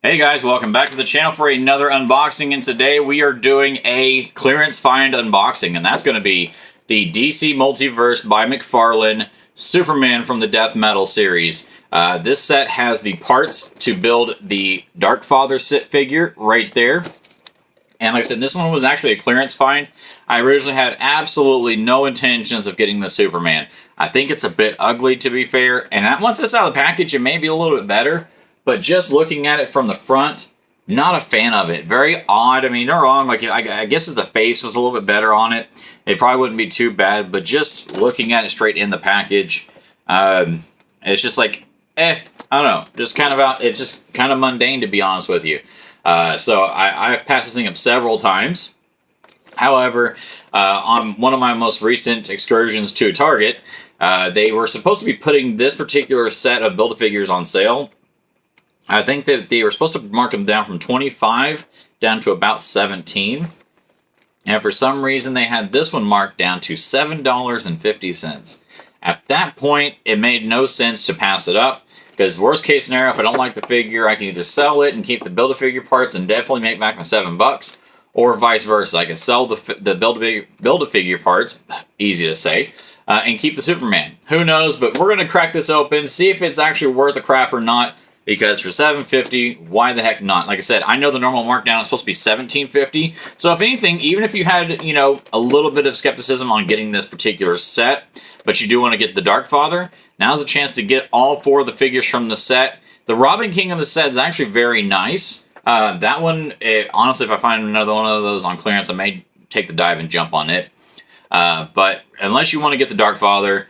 Hey guys, welcome back to the channel for another unboxing, and today we are doing a clearance find unboxing, and that's going to be the DC Multiverse by McFarlane Superman from the Death Metal series. This set has the parts to build the Darkfather sit figure right there. And like I said, this one was actually a clearance find. I originally had absolutely no intentions of getting the Superman. I think it's a bit ugly, to be fair, and once it's out of the package, it may be a little bit better. But just looking at it from the front, not a fan of it. Very odd. I mean, no wrong. Like, I guess if the face was a little bit better on it, it probably wouldn't be too bad. But just looking at it straight in the package, it's just like, I don't know. Just kind of out. It's just kind of mundane, to be honest with you. So I've passed this thing up several times. However, on one of my most recent excursions to Target, they were supposed to be putting this particular set of Build-A-Figures on sale. I think that they were supposed to mark them down from 25 down to about 17. And for some reason, they had this one marked down to $7.50. At that point, it made no sense to pass it up, because worst case scenario, if I don't like the figure, I can either sell it and keep the Build-A-Figure parts and definitely make back my $7, or vice versa. I can sell the Build-A-Figure parts, easy to say, and keep the Superman. Who knows, but we're going to crack this open, see if it's actually worth the crap or not. Because for $7.50, why the heck not? Like I said, I know the normal markdown is supposed to be $17.50. So if anything, even if you had, a little bit of skepticism on getting this particular set, but you do want to get the Darkfather, now's a chance to get all four of the figures from the set. The Robin King of the set is actually very nice. That one, honestly, if I find another one of those on clearance, I may take the dive and jump on it. But unless you want to get the Darkfather,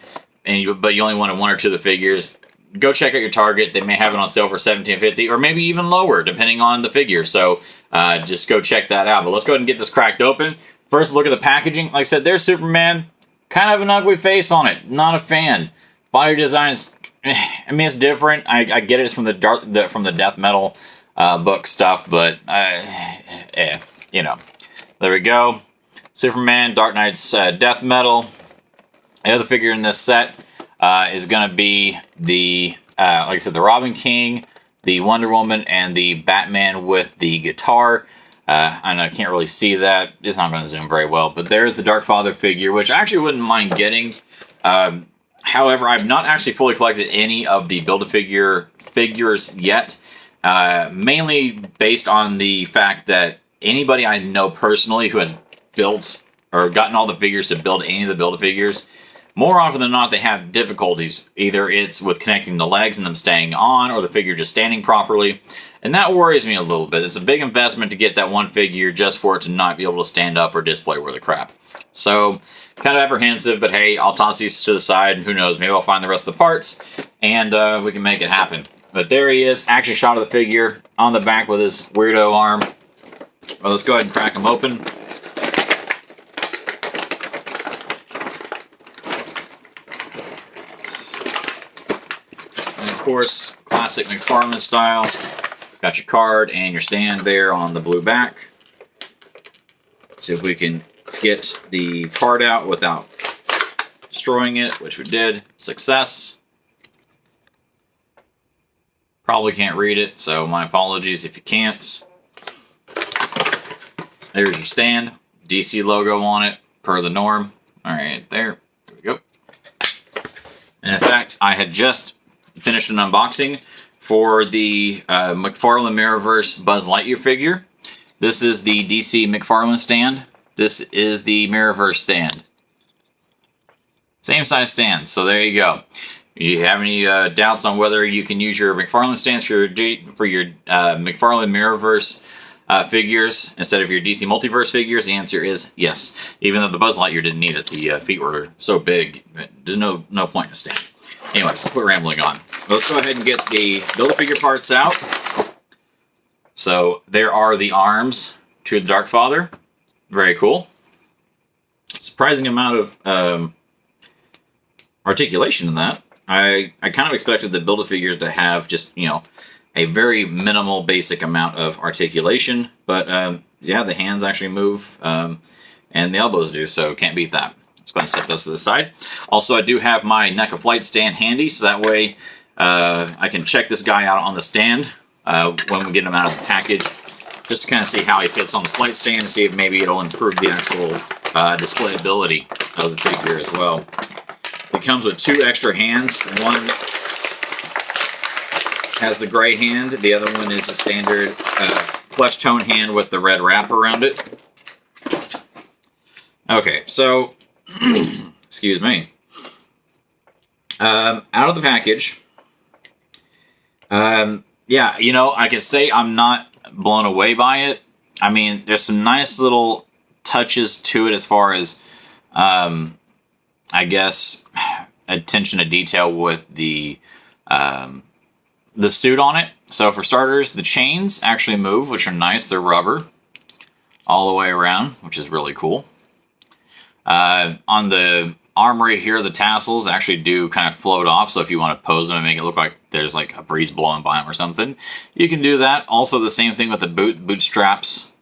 but you only wanted one or two of the figures, go check out your Target. They may have it on sale for $17.50 or maybe even lower, depending on the figure. So just go check that out. But let's go ahead and get this cracked open. First, look at the packaging. Like I said, there's Superman. Kind of an ugly face on it. Not a fan. Body design is, I mean, it's different. I get it. It's from the Death Metal book stuff, but there we go. Superman, Dark Knight's Death Metal. The other figure in this set is going to be the, like I said, the Robin King, the Wonder Woman, and the Batman with the guitar. I know I can't really see that. It's not going to zoom very well, but there's the Darkfather figure, which I actually wouldn't mind getting. However, I've not actually fully collected any of the Build-A-Figure figures yet, mainly based on the fact that anybody I know personally who has built or gotten all the figures to build any of the Build-A-Figures, more often than not, they have difficulties. Either it's with connecting the legs and them staying on, or the figure just standing properly. And that worries me a little bit. It's a big investment to get that one figure just for it to not be able to stand up or display worth of crap. So, kind of apprehensive, but hey, I'll toss these to the side, and who knows, maybe I'll find the rest of the parts, and we can make it happen. But there he is, action shot of the figure on the back with his weirdo arm. Well, let's go ahead and crack him open. Of course, classic McFarlane style. Got your card and your stand there on the blue back. See if we can get the card out without destroying it, which we did. Success. Probably can't read it, so my apologies if you can't. There's your stand. DC logo on it, per the norm. All right, there we go. And in fact, I had just finished an unboxing for the McFarlane Mirrorverse Buzz Lightyear figure. This is the DC McFarlane stand. This is the Mirrorverse stand. Same size stand, so there you go. If you have any doubts on whether you can use your McFarlane stands for your McFarlane Mirrorverse figures instead of your DC Multiverse figures, the answer is yes. Even though the Buzz Lightyear didn't need it, the feet were so big, there's no point in a stand. Anyway, quit rambling on. Let's go ahead and get the Build-A-Figure parts out. So there are the arms to the Darkfather. Very cool. Surprising amount of articulation in that. I kind of expected the Build-A-Figures to have just, a very minimal basic amount of articulation. But yeah, the hands actually move and the elbows do, so can't beat that. Let's go ahead and set those to the side. Also, I do have my NECA Flight stand handy, so that way I can check this guy out on the stand when we get him out of the package, just to kind of see how he fits on the flight stand and see if maybe it'll improve the actual displayability of the figure as well. It comes with 2 extra hands. One has the gray hand. The other one is the standard flesh tone hand with the red wrap around it. Okay, so, excuse me. Out of the package. Yeah, you know, I can say I'm not blown away by it. I mean, there's some nice little touches to it as far as, I guess, attention to detail with the suit on it. So for starters, the chains actually move, which are nice. They're rubber all the way around, which is really cool. On the arm right here, the tassels actually do kind of float off. So if you want to pose them and make it look like there's like a breeze blowing by them or something, you can do that. Also, the same thing with the boot straps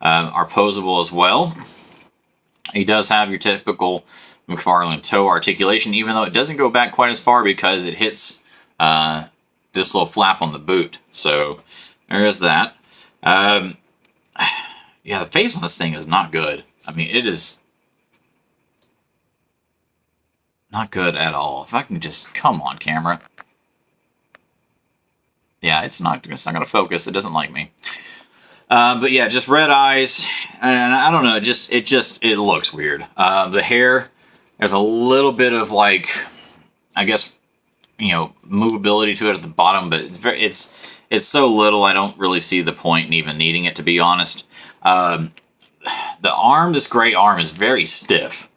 are posable as well. He does have your typical McFarlane toe articulation, even though it doesn't go back quite as far because it hits this little flap on the boot. So there is that. Yeah, the face on this thing is not good. I mean, it is not good at all. If I can just, come on, camera. Yeah, it's not going to focus. It doesn't like me. But yeah, just red eyes, and I don't know. It looks weird. The hair, there's a little bit of like, I guess, you know, movability to it at the bottom, but it's so little. I don't really see the point in even needing it, to be honest. The arm, this gray arm, is very stiff.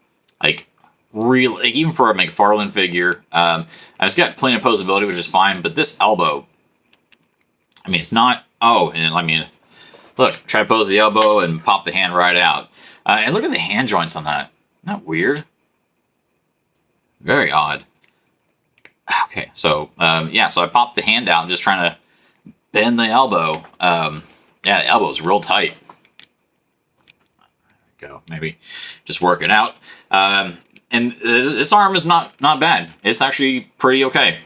Like, real, like, even for a McFarlane figure. It's got plenty of posability, which is fine, but this elbow, I mean, it's not. Oh, and I mean, look, try to pose the elbow and pop the hand right out. And look at the hand joints on that. Isn't that weird? Very odd. Okay, so, yeah, so I popped the hand out, just trying to bend the elbow. Yeah, the elbow's real tight. There we go. Maybe just work it out. And this arm is not bad. It's actually pretty okay.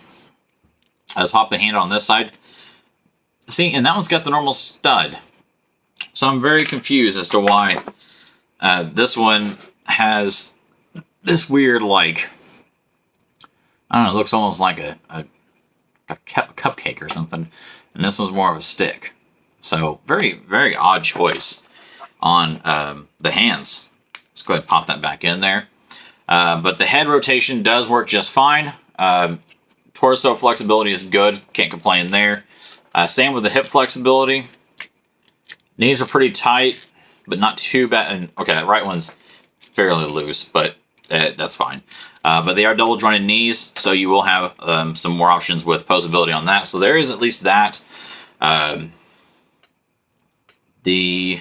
I just pop the hand on this side. See, and that one's got the normal stud. So I'm very confused as to why this one has this weird, like, I don't know, it looks almost like a cupcake or something. And this one's more of a stick. So very, very odd choice on the hands. Let's go ahead and pop that back in there. But the head rotation does work just fine. Torso flexibility is good. Can't complain there. Same with the hip flexibility. Knees are pretty tight, but not too bad. And okay, that right one's fairly loose, but that's fine. But they are double jointed knees, so you will have some more options with posability on that. So there is at least that. There's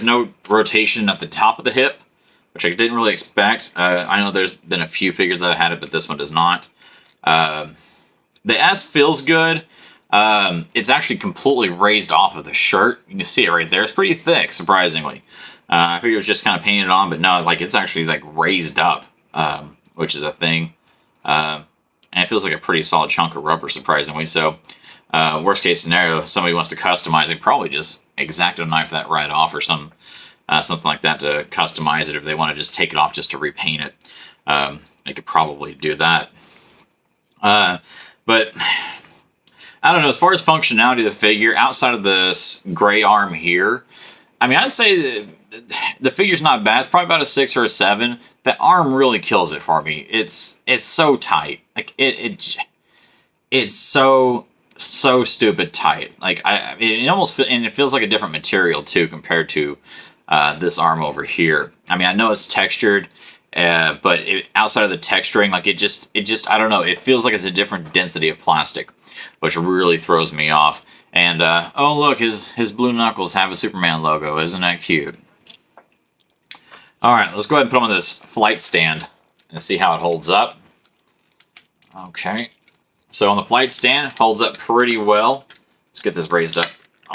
no rotation at the top of the hip, which I didn't really expect. I know there's been a few figures that have had it, but this one does not. The S feels good. It's actually completely raised off of the shirt. You can see it right there. It's pretty thick, surprisingly. I figured it was just kind of painted on, but no, like, it's actually like raised up, which is a thing. And it feels like a pretty solid chunk of rubber, surprisingly. So, worst case scenario, if somebody wants to customize it, probably just X-Acto knife that right off or something like that to customize it. If they want to just take it off just to repaint it, they could probably do that. But I don't know, as far as functionality of the figure, outside of this gray arm here, I mean, I'd say the figure's not bad. It's probably about a 6 or a 7. The arm really kills it for me. It's so tight. Like, it's so stupid tight. Like, it almost, and it feels like a different material too compared to this arm over here. I mean, I know it's textured, but outside of the texturing, like, it just, I don't know. It feels like it's a different density of plastic, which really throws me off. And, oh, look, his blue knuckles have a Superman logo. Isn't that cute? All right, let's go ahead and put him on this flight stand and see how it holds up. Okay. So on the flight stand, it holds up pretty well. Let's get this raised up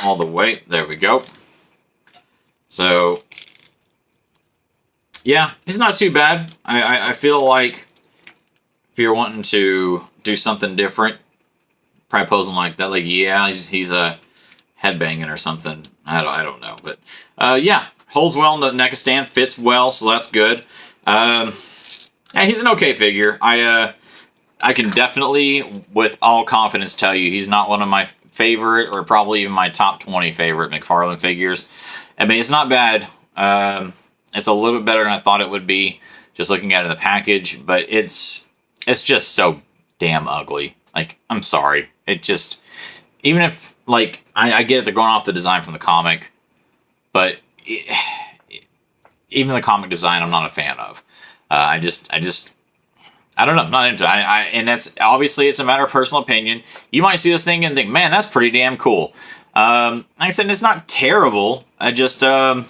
all the way. There we go. So, yeah, it's not too bad. I feel like if you're wanting to do something different, probably posing like that. Like, yeah, he's a headbanging or something. I don't know. But yeah, holds well in the NECA stand, fits well, so that's good. Yeah, he's an okay figure. I can definitely, with all confidence, tell you he's not one of my favorite, or probably even my top 20 favorite McFarlane figures. I mean, it's not bad. It's a little bit better than I thought it would be, just looking at it in the package, but it's just so damn ugly. Like, I'm sorry. It just, even if, like, I get it, they're going off the design from the comic, but even the comic design I'm not a fan of. I don't know, I'm not into it. And that's, obviously, it's a matter of personal opinion. You might see this thing and think, man, that's pretty damn cool. Like I said, it's not terrible. I don't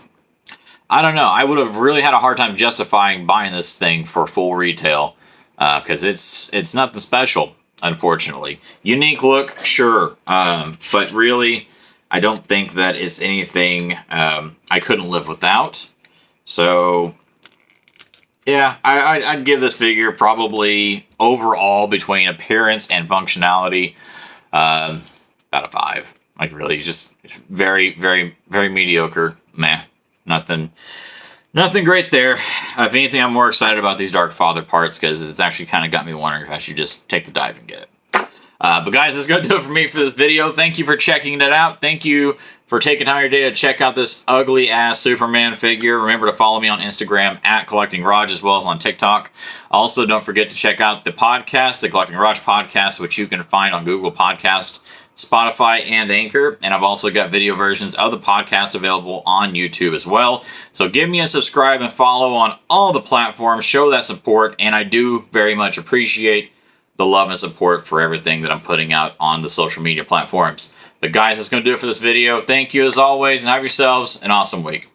know. I would have really had a hard time justifying buying this thing for full retail, because it's nothing special, unfortunately. Unique look, sure, but really, I don't think that it's anything I couldn't live without. So, yeah, I'd give this figure probably overall, between appearance and functionality, about a 5. Like, really, just very, very, very mediocre. Meh. Nothing great there. If anything, I'm more excited about these Dark Father parts, because it's actually kind of got me wondering if I should just take the dive and get it. But guys, that's going to do it for me for this video. Thank you for checking it out. Thank you for taking time out of your day to check out this ugly-ass Superman figure. Remember to follow me on Instagram at Collecting Raj, as well as on TikTok. Also, don't forget to check out the podcast, the Collecting Raj podcast, which you can find on Google Podcast, Spotify, and Anchor. And I've also got video versions of the podcast available on YouTube as well. So give me a subscribe and follow on all the platforms. Show that support, and I do very much appreciate the love and support for everything that I'm putting out on the social media platforms. But guys, that's going to do it for this video. Thank you as always, and have yourselves an awesome week.